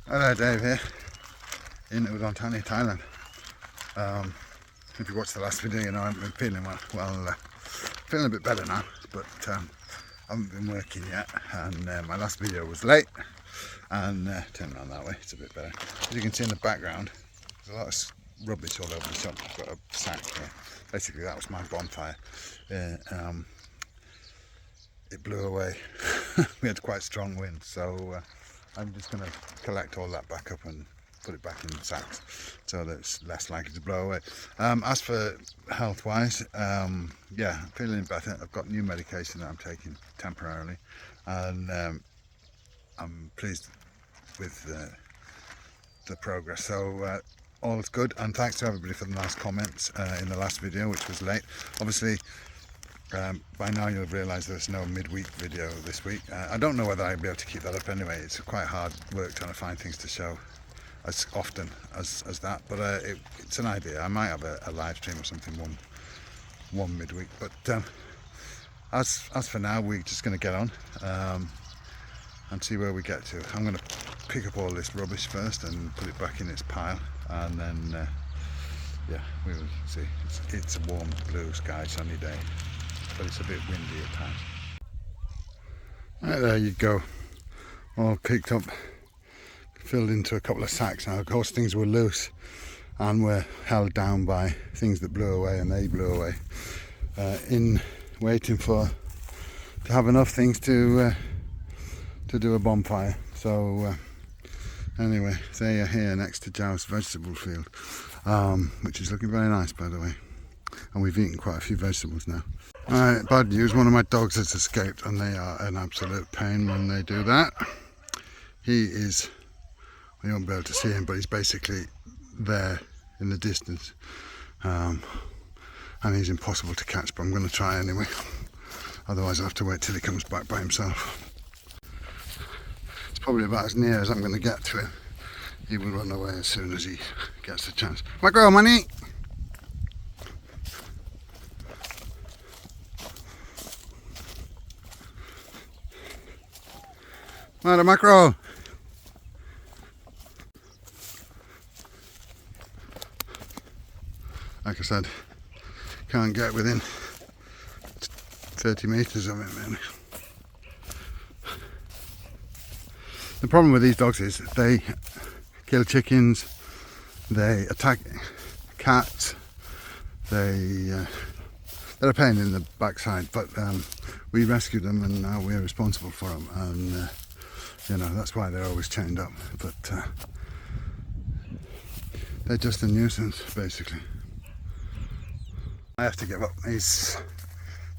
Hello, Dave here in Udon Thani, Thailand. If you watched the last video, you know I haven't been feeling feeling a bit better now, but I haven't been working yet, and my last video was late, and turn around that way, it's a bit better. As you can see in the background, there's a lot of rubbish all over the shop. I've got a sack here. Basically that was my bonfire. It blew away. We had quite strong wind, so I'm just going to collect all that back up and put it back in sacks so that it's less likely to blow away. As for health wise, yeah, I'm feeling better. I've got new medication that I'm taking temporarily, and I'm pleased with the progress. So all is good, and thanks to everybody for the nice comments in the last video, which was late. Obviously, by now you'll have realised there's no midweek video this week. I don't know whether I'll be able to keep that up anyway. It's quite hard work trying to find things to show as often as that, but it's an idea. I might have a live stream or something one midweek, but as for now, we're just going to get on and see where we get to. I'm going to pick up all this rubbish first and put it back in its pile, and then yeah, we will see. It's a warm blue sky, sunny day, but it's a bit windy at times. Right, there you go, all picked up, filled into a couple of sacks. Now of course things were loose and were held down by things that blew away, and they blew away in waiting to have enough things to do a bonfire. So anyway, they are here next to Jow's vegetable field, which is looking very nice, by the way, and we've eaten quite a few vegetables now. Alright, bad news, one of my dogs has escaped, and they are an absolute pain when they do that. He is, you won't be able to see him, but he's basically there in the distance, and he's impossible to catch, but I'm going to try anyway, otherwise I'll have to wait till he comes back by himself. It's probably about as near as I'm going to get to him. He will run away as soon as he gets the chance. Macro, money! Mara macro! Like I said, can't get within 30 metres of him, maybe. The problem with these dogs is they kill chickens, they attack cats, they're a pain in the backside, but we rescued them and now we're responsible for them, and you know, that's why they're always chained up, but they're just a nuisance basically. I have to give up.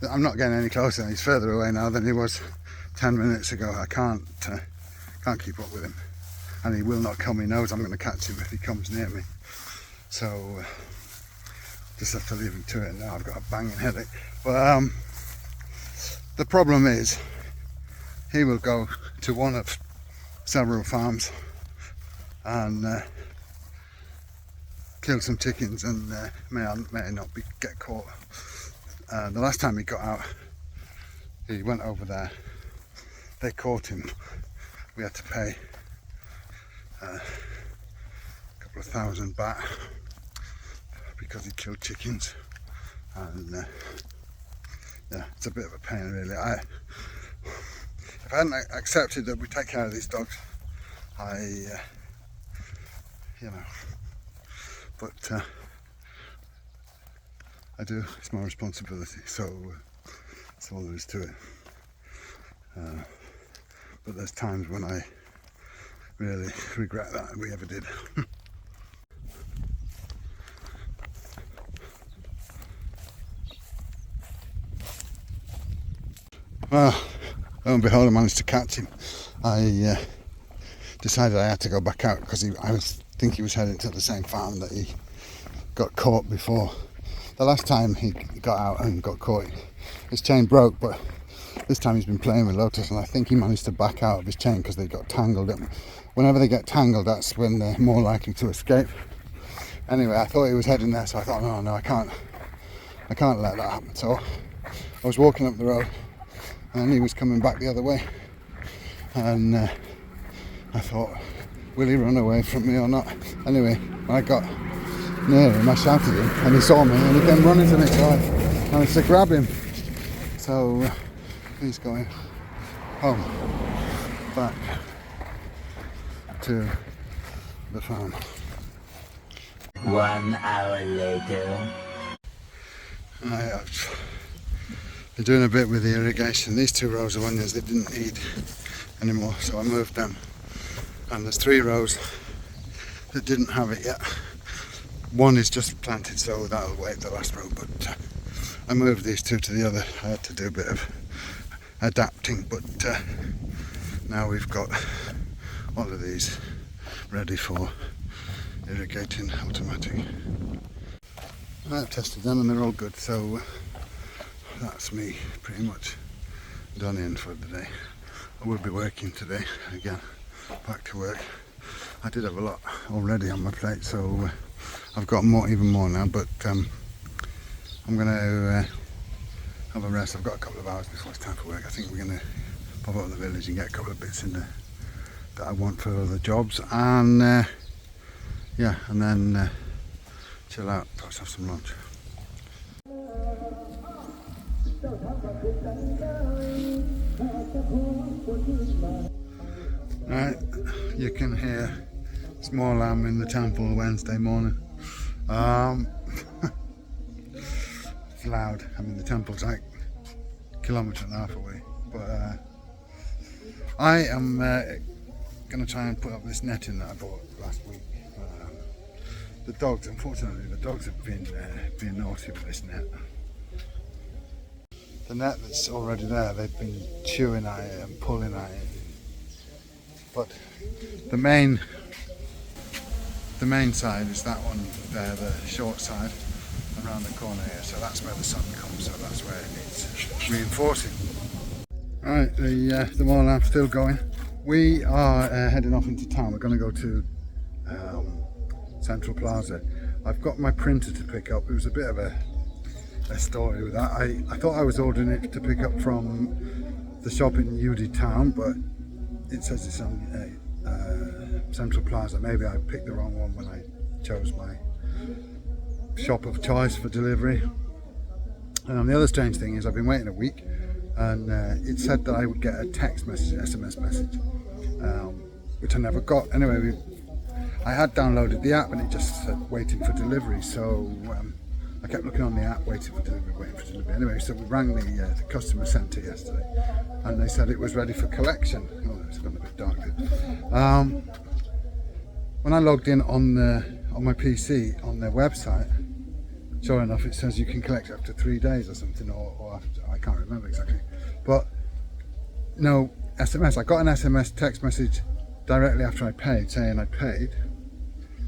I'm not getting any closer. He's further away now than he was 10 minutes ago. I can't keep up with him, and he will not come. He knows I'm going to catch him if he comes near me, so just have to leave him to it now. I've got a banging headache, but the problem is he will go to one of several farms and kill some chickens, and may not get caught. The last time he got out, he went over there, they caught him. We had to pay a couple of thousand baht because he killed chickens, and yeah, it's a bit of a pain really. If I hadn't accepted that we take care of these dogs, you know, but I do, it's my responsibility, so that's all there is to it. But there's times when I really regret that we ever did. Well, lo and behold, I managed to catch him. I decided I had to go back out because I think he was heading to the same farm that he got caught before. The last time he got out and got caught, his chain broke, but this time he's been playing with Lotus, and I think he managed to back out of his chain because they got tangled. Whenever they get tangled, that's when they're more likely to escape. Anyway, I thought he was heading there, so I thought, no, I can't let that happen. So I was walking up the road, and he was coming back the other way, and I thought, will he run away from me or not? Anyway, when I got near him, I shouted at him, and he saw me, and he came running to me, so I managed to grab him. So he's going home, back to the farm. 1 hour later. I've been doing a bit with the irrigation. These 2 rows of onions, they didn't need anymore, so I moved them. And there's 3 rows that didn't have it yet. 1 is just planted, so that'll wait the last row, but I moved these 2 to the other. I had to do a bit of adapting, but now we've got all of these ready for irrigating automatic. I've tested them and they're all good, so that's me pretty much done in for the day. I will be working today again, back to work. I did have a lot already on my plate, so I've got even more now, but I'm going to have a rest. I've got a couple of hours before it's time for work. I think we're going to pop up in the village and get a couple of bits in there that I want for other jobs, and yeah, and then chill out, perhaps have some lunch. Right, you can hear small lamb in the temple Wednesday morning. It's loud. I mean, the temple's like a kilometre and a half away, but I am going to try and put up this netting that I bought last week. The dogs, unfortunately, the dogs have been naughty with this net. The net that's already there, they've been chewing at it and pulling at it. But the main side is that one there, the short side, around the corner here. So that's where the sun comes. So that's where it needs reinforcing. Right, the moorland's still going. We are heading off into town. We're going to go to Central Plaza. I've got my printer to pick up. It was a bit of a story with that. I thought I was ordering it to pick up from the shop in UD Town, but it says it's on Central Plaza. Maybe I picked the wrong one when I chose my shop of choice for delivery. And the other strange thing is I've been waiting a week, and it said that I would get a text message, an SMS message, which I never got. Anyway, I had downloaded the app and it just said waiting for delivery, so I kept looking on the app, waiting for delivery. Anyway, so we rang the customer centre yesterday, and they said it was ready for collection. Oh, it's gone a bit dark there. When I logged in on my PC on their website, sure enough, it says you can collect after 3 days or something, or after, I can't remember exactly. But no SMS. I got an SMS text message directly after I paid, saying I paid.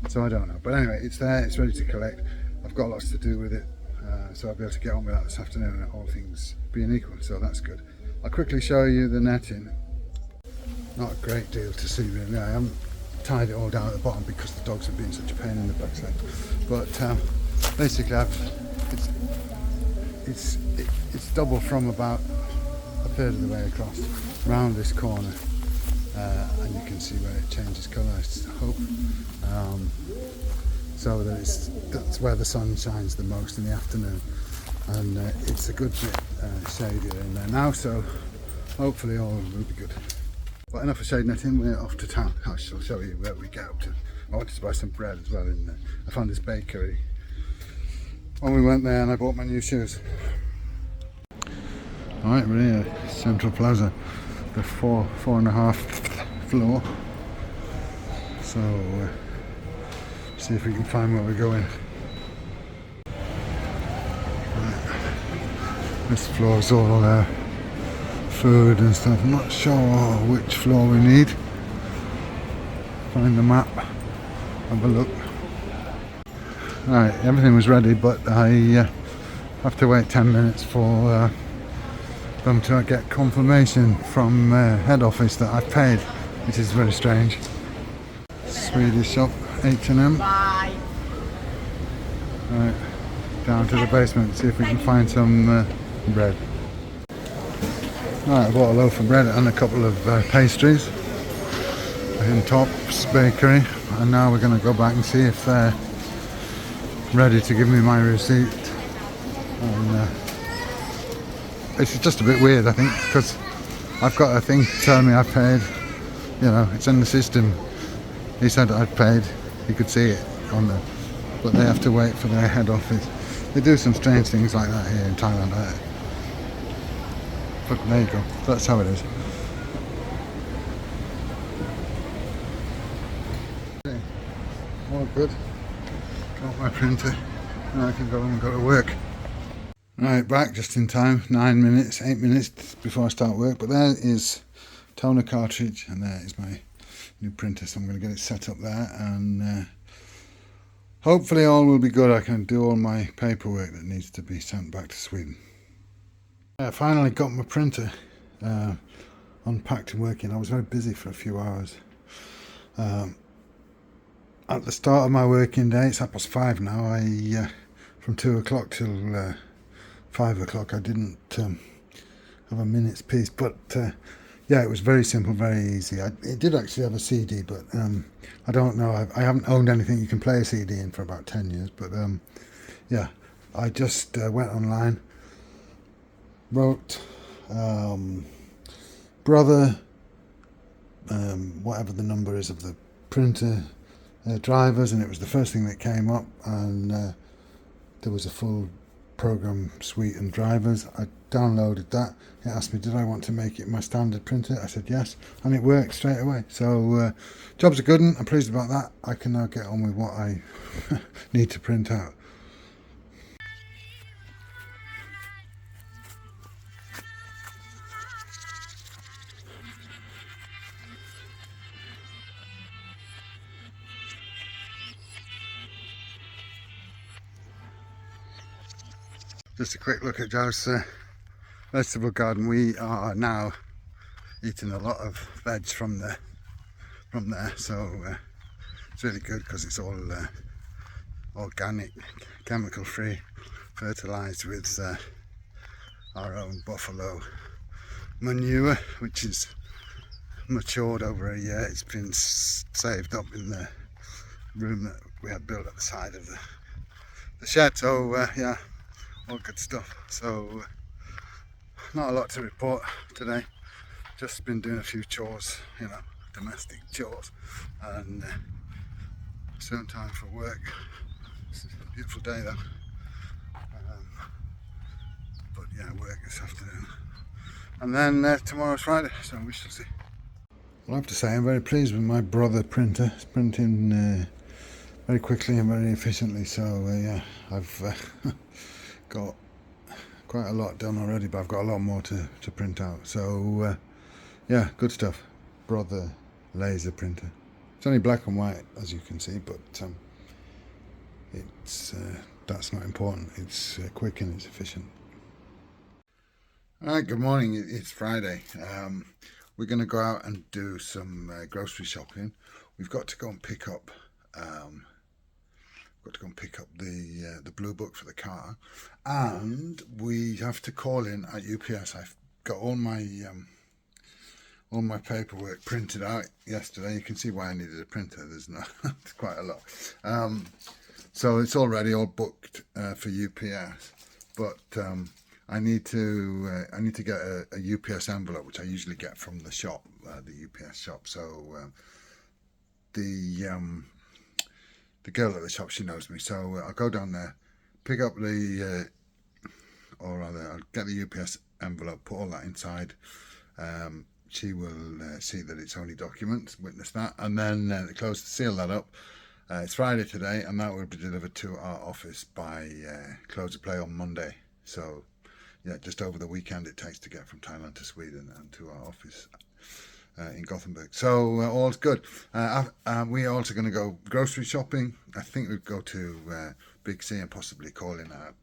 So I don't know. But anyway, it's there. It's ready to collect. I've got lots to do with it, so I'll be able to get on with that this afternoon, all things being equal. So that's good. I'll quickly show you the netting. Not a great deal to see really. I haven't tied it all down at the bottom because the dogs have been such a pain in the backside. But basically, it's double from about a third of the way across, round this corner, and you can see where it changes colour. I hope. So that's where the sun shines the most in the afternoon, and it's a good bit shadier in there now, so hopefully all will be good. But enough of shade netting, we're off to town. I shall show you where we get up to. I wanted to buy some bread as well in there. I found this bakery when we went there, and I bought my new shoes. Alright, we're here, Central Plaza, the four and a half floor. So see if we can find where we're going. Right. This floor is all food and stuff. I'm not sure which floor we need. Find the map, have a look. Right, everything was ready, but I have to wait 10 minutes for them to get confirmation from head office that I've paid, which is very strange. Swedish shop, H&M. Bye. Right, down to the basement, see if we can find some bread. Right, I bought a loaf of bread and a couple of pastries. I in Top's Bakery, and now we're going to go back and see if they're ready to give me my receipt. And it's just a bit weird, I think, because I've got a thing telling me I've paid. You know, it's in the system. He said I'd paid. You could see it on the, but they have to wait for their head office. They do some strange things like that here in Thailand. But there you go. That's how it is. Okay. All good. Got my printer. Now I can go home and go to work. Right, back just in time. 8 minutes before I start work. But there is toner cartridge, and there is my new printer. So I'm going to get it set up there, and hopefully all will be good. I can do all my paperwork that needs to be sent back to Sweden. I finally got my printer unpacked and working. I was very busy for a few hours. At the start of my working day, it's 5:30 now, from 2 o'clock till 5 o'clock I didn't have a minute's peace, but yeah, it was very simple, very easy. It did actually have a CD, but I don't know, I haven't owned anything you can play a CD in for about 10 years, but yeah, I just went online, wrote brother, whatever the number is of the printer, drivers, and it was the first thing that came up, and there was a full program suite and drivers. I downloaded that. It asked me did I want to make it my standard printer. I said yes, and it worked straight away. So job's a good one. I'm pleased about that. I can now get on with what I need to print out. Just a quick look at Joe's vegetable garden. We are now eating a lot of veg from there, so it's really good because it's all organic, chemical free, fertilised with our own buffalo manure, which is matured over a year. It's been saved up in the room that we had built at the side of the shed, so yeah, all good stuff. So not a lot to report today, just been doing a few chores, you know, domestic chores, and soon time for work. It's a beautiful day though, but yeah, work this afternoon, and then tomorrow's Friday, so we shall see. Well, I have to say I'm very pleased with my brother printer. It's printing very quickly and very efficiently, so yeah, I've got quite a lot done already, but I've got a lot more to print out. So yeah, good stuff. Brother laser printer. It's only black and white, as you can see, but it's that's not important. It's quick and it's efficient. All right, good morning. It's Friday. We're going to go out and do some grocery shopping. We've got to go and pick up the blue book for the car, and we have to call in at UPS. I've got all my paperwork printed out yesterday. You can see why I needed a printer. There's it's quite a lot. So it's already all booked for UPS, but I need to get a UPS envelope, which I usually get from the shop, the UPS shop. So the girl at the shop, she knows me, so I'll go down there, pick up or rather I'll get the UPS envelope, put all that inside. She will see that it's only documents, witness that, and then seal that up. It's Friday today, and that will be delivered to our office by close of play on Monday. So yeah, just over the weekend it takes to get from Thailand to Sweden and to our office in Gothenburg. So all's good. We're also going to go grocery shopping. I think we'll go to Big C and possibly call in at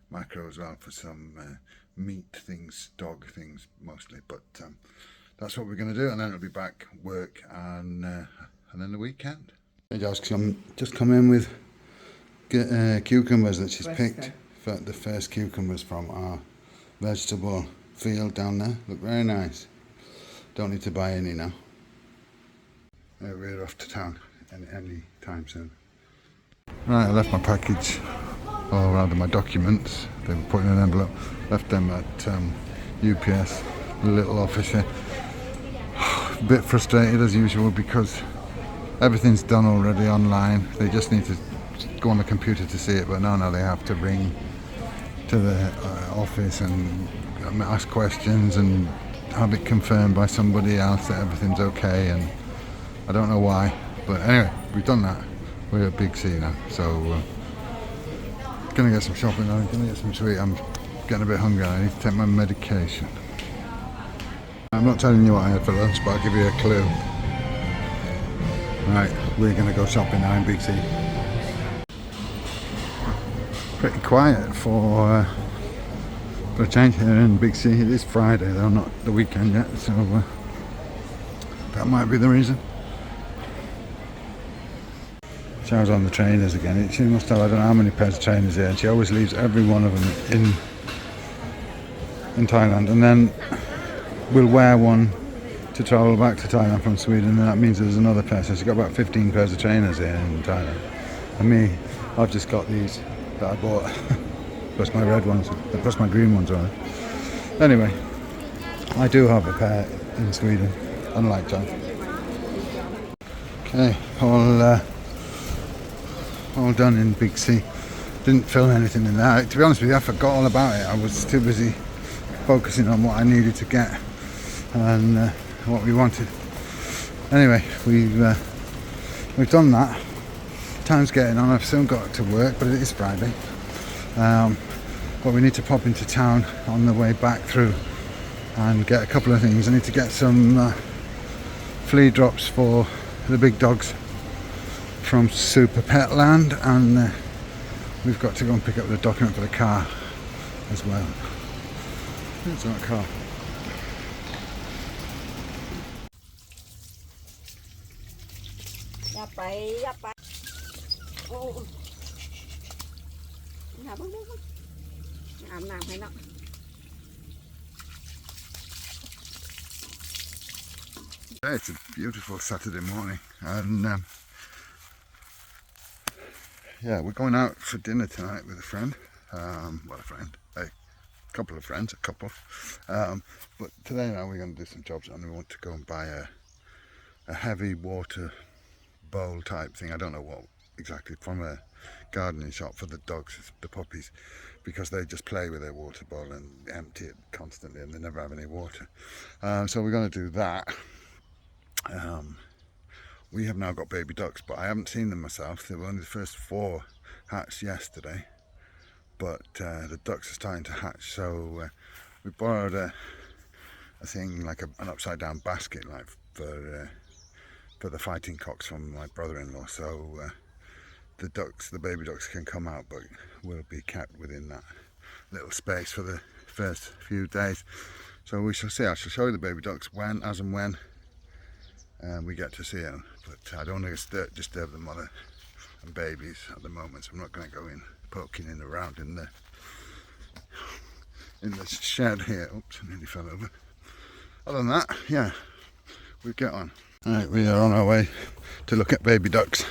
Macro as well for some meat things, dog things mostly. But that's what we're going to do, and then it'll be back work and then the weekend. Hey, just come in with cucumbers that she's picked. The first cucumbers from our vegetable field down there. Look very nice. Don't need to buy any now. we're off to town any time soon. Right, I left my package, or rather my documents, they were put in an envelope, left them at UPS, the little office here. A bit frustrated as usual because everything's done already online, they just need to go on the computer to see it, but now they have to ring to the office and ask questions and have it confirmed by somebody else that everything's okay, and I don't know why, but anyway, we've done that. We're at Big C now, so gonna get some shopping on, gonna get some sweet. I'm getting a bit hungry, I need to take my medication. I'm not telling you what I had for lunch, but I'll give you a clue. Right, we're gonna go shopping now in Big C. Pretty quiet for a change here in Big C. It is Friday though, not the weekend yet, so that might be the reason. Showers on the trainers again. She must have, I don't know how many pairs of trainers here, and she always leaves every one of them in Thailand, and then we'll wear one to travel back to Thailand from Sweden, and that means there's another pair. So she's got about 15 pairs of trainers here in Thailand. And me, I've just got these that I bought, plus my red ones, plus my green ones on. Anyway, I do have a pair in Sweden, unlike John. Okay, all done in Big C. Didn't film anything in there. To be honest with you, I forgot all about it. I was too busy focusing on what I needed to get and what we wanted. Anyway, we've done that. Time's getting on. I've still got to work, but it is Friday. But we need to pop into town on the way back through and get a couple of things. I need to get some flea drops for the big dogs from Super Pet Land, and we've got to go and pick up the document for the car as well. It's not a car. It's a beautiful Saturday morning, and yeah, we're going out for dinner tonight with a friend. A couple of friends, but today now we're going to do some jobs, and we want to go and buy a heavy water bowl type thing. I don't know what exactly, from a gardening shop for the dogs, the puppies, because they just play with their water bowl and empty it constantly and they never have any water. So we're going to do that. We have now got baby ducks, but I haven't seen them myself. They were only the first 4 hatched yesterday, but the ducks are starting to hatch, so we borrowed a thing like an upside down basket, like for the fighting cocks from my brother-in-law, so the baby ducks can come out, but will be kept within that little space for the first few days. So we shall see. I shall show you the baby ducks as and when we get to see them, but I don't want to disturb the mother and babies at the moment, so I'm not going to go in poking in around in the shed here. Oops, I nearly fell over. Other than that, yeah, we get on. Alright, we are on our way to look at baby ducks.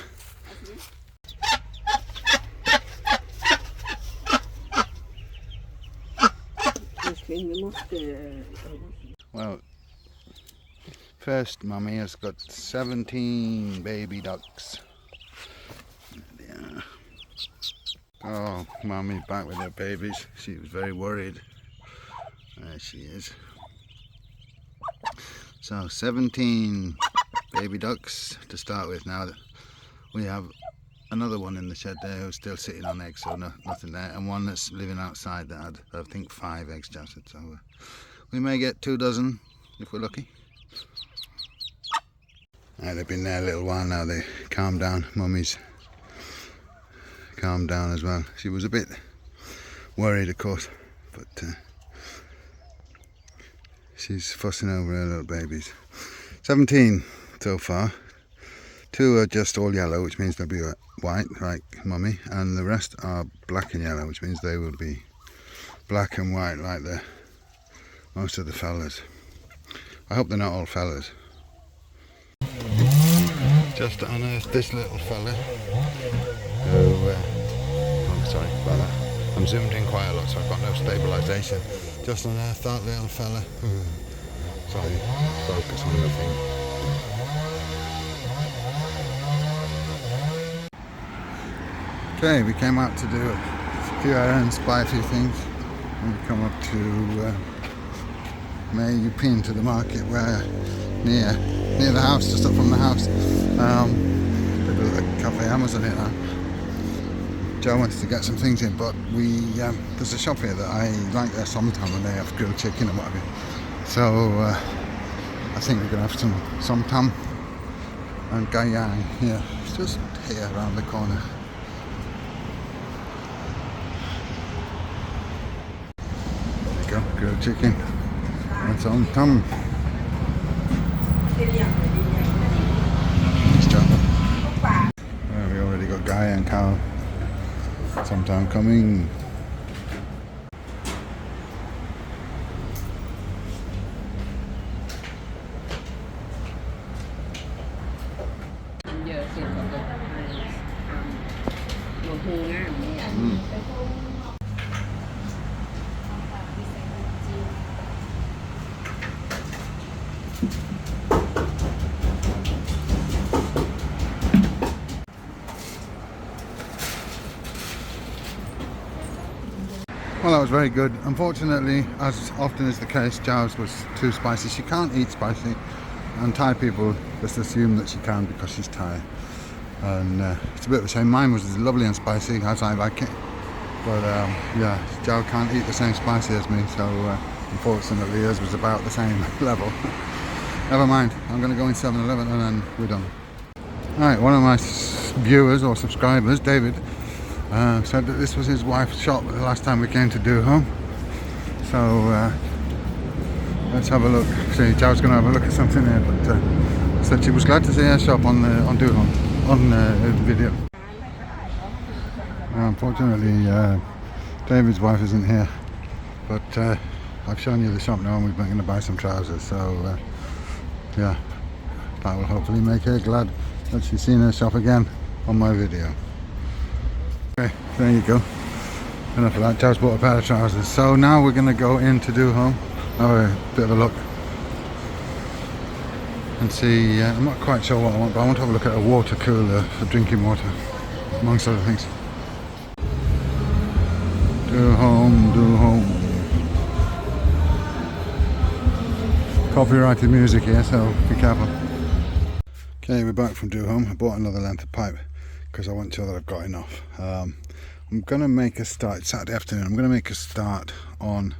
Well, first mummy has got 17 baby ducks. Yeah. Oh, mummy's back with her babies. She was very worried. There she is. So 17 baby ducks to start with. Now we have another one in the shed there who's still sitting on eggs, so nothing there, and one that's living outside that had, I think, 5 eggs just, so we may get 2 dozen if we're lucky. They've been there a little while now. They calmed down. Mummy's calmed down as well. She was a bit worried, of course, but she's fussing over her little babies. 17 so far. 2 are just all yellow, which means they'll be white like mummy, and the rest are black and yellow, which means they will be black and white like most of the fellas. I hope they're not all fellas. just unearthed this little fella who, oh sorry about that, I'm zoomed in quite a lot so I've got no stabilisation. Just unearthed that little fella. Sorry, focus on the thing. Okay, we came out to do a few errands, buy a few things, and we come up to May Pin, to the market where near the house, just up from the house. They built a cafe Amazon here now. Joe wanted to get some things in, but we there's a shop here that I like there sometimes, and they have grilled chicken and whatever. So I think we're gonna have some somtam and gayang here. It's just here around the corner. There you go, grilled chicken and somtam. Nice job. We already got gayang cow. Sometime coming. Well, that was very good. Unfortunately, as often is the case, Jow's was too spicy. She can't eat spicy, and Thai people just assume that she can because she's Thai. And it's a bit of a shame. Mine was lovely and spicy, as I like it. But yeah, Jow can't eat the same spicy as me, so unfortunately hers was about the same level. Never mind, I'm going to go in 7-Eleven and then we're done. Alright, one of my viewers or subscribers, David, said that this was his wife's shop the last time we came to Do Home. So let's have a look. See, Jow's going to have a look at something here, but said she was glad to see her shop on Do Home on the video. Unfortunately, David's wife isn't here, but I've shown you the shop now, and we're going to buy some trousers. So yeah, that will hopefully make her glad that she's seen her shop again on my video. Okay, there you go. Enough of that. Jow's bought a pair of trousers. So now we're going to go in to Do Home, have a bit of a look and see. I'm not quite sure what I want, but I want to have a look at a water cooler for drinking water, amongst other things. Do Home, Do Home. Copyrighted music here, so be careful. Okay, we're back from Do Home. I bought another length of pipe because I wasn't sure that I've got enough. I'm going to make a start, it's Saturday afternoon, I'm going to make a start on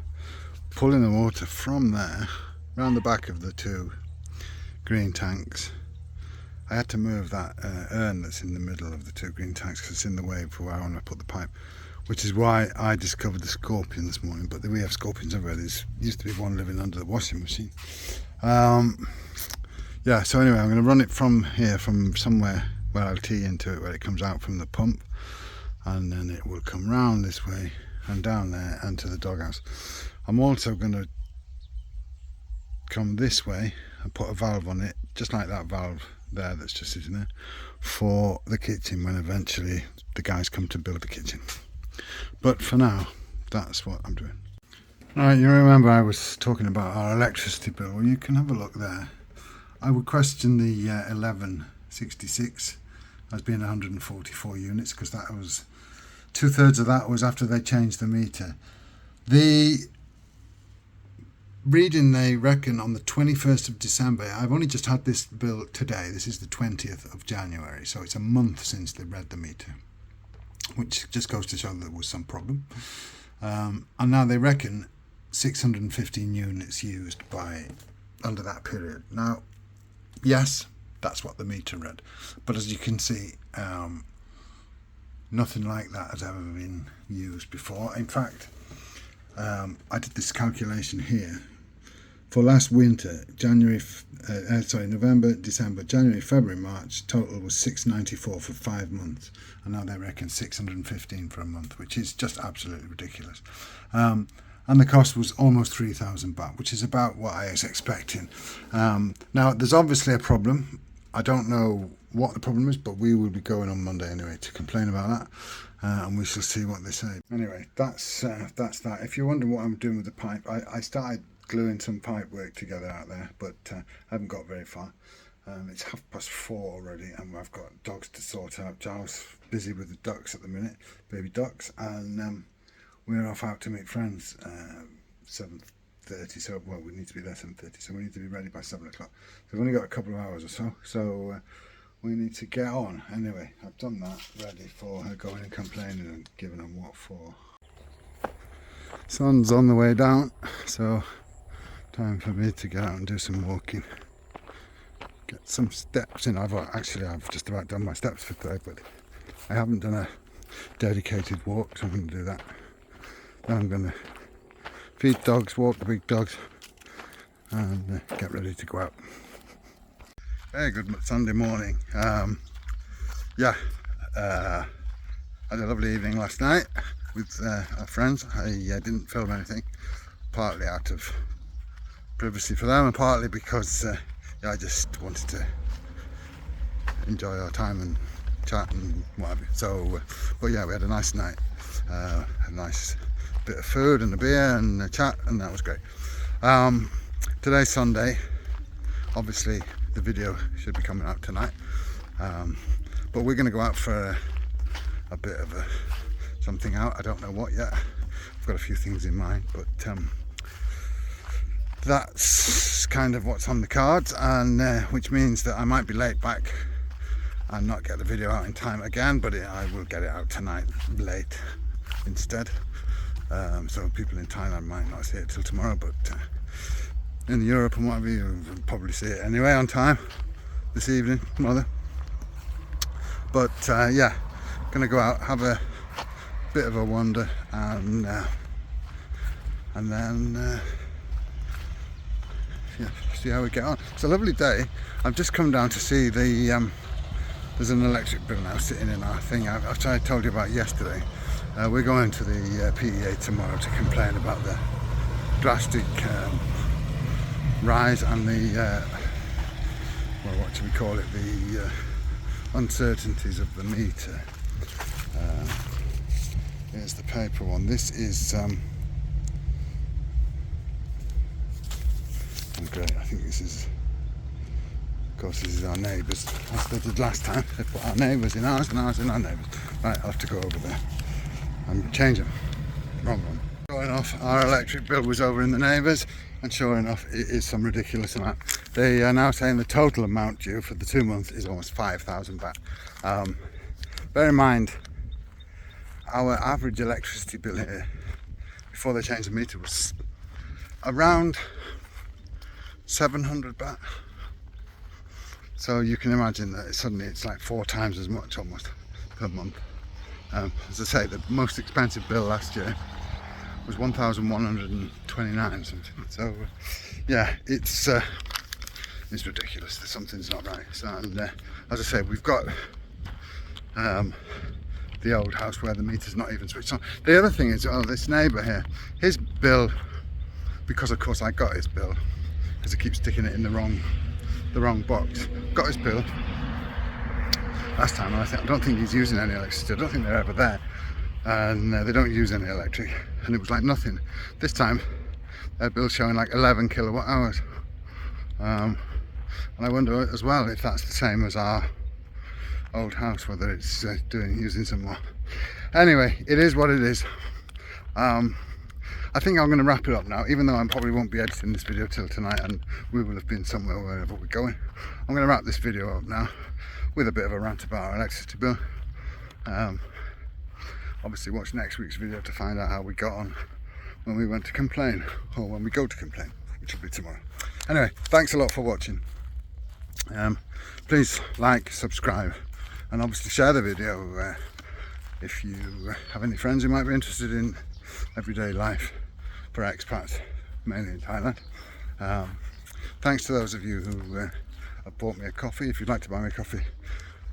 pulling the water from there, around the back of the two green tanks. I had to move that urn that's in the middle of the two green tanks because it's in the way for where I want to put the pipe, which is why I discovered the scorpion this morning. But we have scorpions everywhere. There used to be one living under the washing machine. Yeah, so anyway, I'm going to run it from here, from somewhere where I'll tee into it, where it comes out from the pump, and then it will come round this way and down there and to the doghouse. I'm also going to come this way and put a valve on it, just like that valve there that's just sitting there, for the kitchen when eventually the guys come to build the kitchen. But for now, that's what I'm doing. Right, you remember I was talking about our electricity bill. Well, you can have a look there. I would question the 1166 as being 144 units, because that was 2/3 of that was after they changed the meter. The reading, they reckon, on the 21st of December, I've only just had this bill today, this is the 20th of January, so it's a month since they read the meter, which just goes to show that there was some problem. And now they reckon 615 units used by under that period. Now, yes, that's what the meter read, but as you can see, nothing like that has ever been used before. In fact, I did this calculation here for last winter. November, December, January, February, March, total was 694 for 5 months, and now they reckon 615 for a month, which is just absolutely ridiculous. And the cost was almost 3,000 baht, which is about what I was expecting. Now, there's obviously a problem. I don't know what the problem is, but we will be going on Monday anyway to complain about that, and we shall see what they say. Anyway, that's that. If you're wondering what I'm doing with the pipe, I started gluing some pipe work together out there, but I haven't got very far. It's 4:30 already, and I've got dogs to sort out. Giles busy with the ducks at the minute, baby ducks, and we're off out to meet friends. 7:30, so well, we need to be there 7:30, so we need to be ready by 7 o'clock. So we've only got a couple of hours or so, so we need to get on. Anyway, I've done that, ready for her going and complaining and giving them what for. Sun's on the way down, so time for me to get out and do some walking. Get some steps in. I've just about done my steps for today, but I haven't done a dedicated walk, so I'm going to do that. Then I'm going to feed dogs, walk the big dogs, and get ready to go out. Hey, good Sunday morning. Had a lovely evening last night with our friends. I didn't film anything, partly out of privacy for them, and partly because I just wanted to enjoy our time and chat and whatever. So, but yeah, we had a nice night, a nice bit of food and a beer and a chat, and that was great. Today's Sunday. Obviously, the video should be coming out tonight, but we're going to go out for a bit of something out. I don't know what yet. I've got a few things in mind, but that's kind of what's on the cards, and which means that I might be late back and not get the video out in time again, but I will get it out tonight late instead. So people in Thailand might not see it till tomorrow, but in Europe and whatever, you'll probably see it anyway on time this evening, rather. But yeah, gonna go out, have a bit of a wander, and then yeah, see how we get on. It's a lovely day. I've just come down to see the there's an electric bill now sitting in our thing. I told you about yesterday. We're going to the PEA tomorrow to complain about the drastic rise and the well, what do we call it, the uncertainties of the meter. Here's the paper one. This is great. I think this is, of course, this is our neighbours, as they did last time. They put our neighbours in ours and ours in our neighbours. Right, I'll have to go over there and change them. Wrong one. Sure enough, our electric bill was over in the neighbours, and sure enough, it is some ridiculous amount. They are now saying the total amount due for the 2 months is almost 5,000 baht. Bear in mind, our average electricity bill here, before they changed the meter, was around 700 baht. So you can imagine that suddenly it's like 4 times as much almost per month. As I say, the most expensive bill last year was 1,129 something. So yeah, it's ridiculous. Something's not right. So, and as I say, we've got the old house where the meter's not even switched on. The other thing is, this neighbour here, his bill, because of course I got his bill, because I keep sticking it in the wrong box. Got his bill last time, and I don't think he's using any electricity. I don't think they're ever there, and they don't use any electric, and it was like nothing. This time their bill's showing like 11 kilowatt hours, and I wonder as well if that's the same as our old house, whether it's using some more. Anyway, it is what it is. I think I'm going to wrap it up now, even though I probably won't be editing this video till tonight, and we will have been somewhere wherever we're going. I'm going to wrap this video up now with a bit of a rant about our electricity bill. Obviously watch next week's video to find out how we got on when we went to complain, or when we go to complain, which will be tomorrow. Anyway, thanks a lot for watching. Please like, subscribe, and obviously share the video if you have any friends who might be interested in everyday life for expats, mainly in Thailand. Thanks to those of you who have bought me a coffee. If you'd like to buy me a coffee,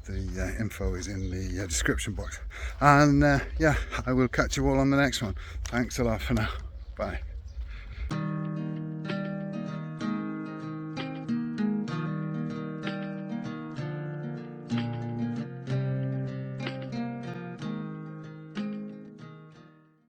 the info is in the description box. And yeah, I will catch you all on the next one. Thanks a lot for now. Bye.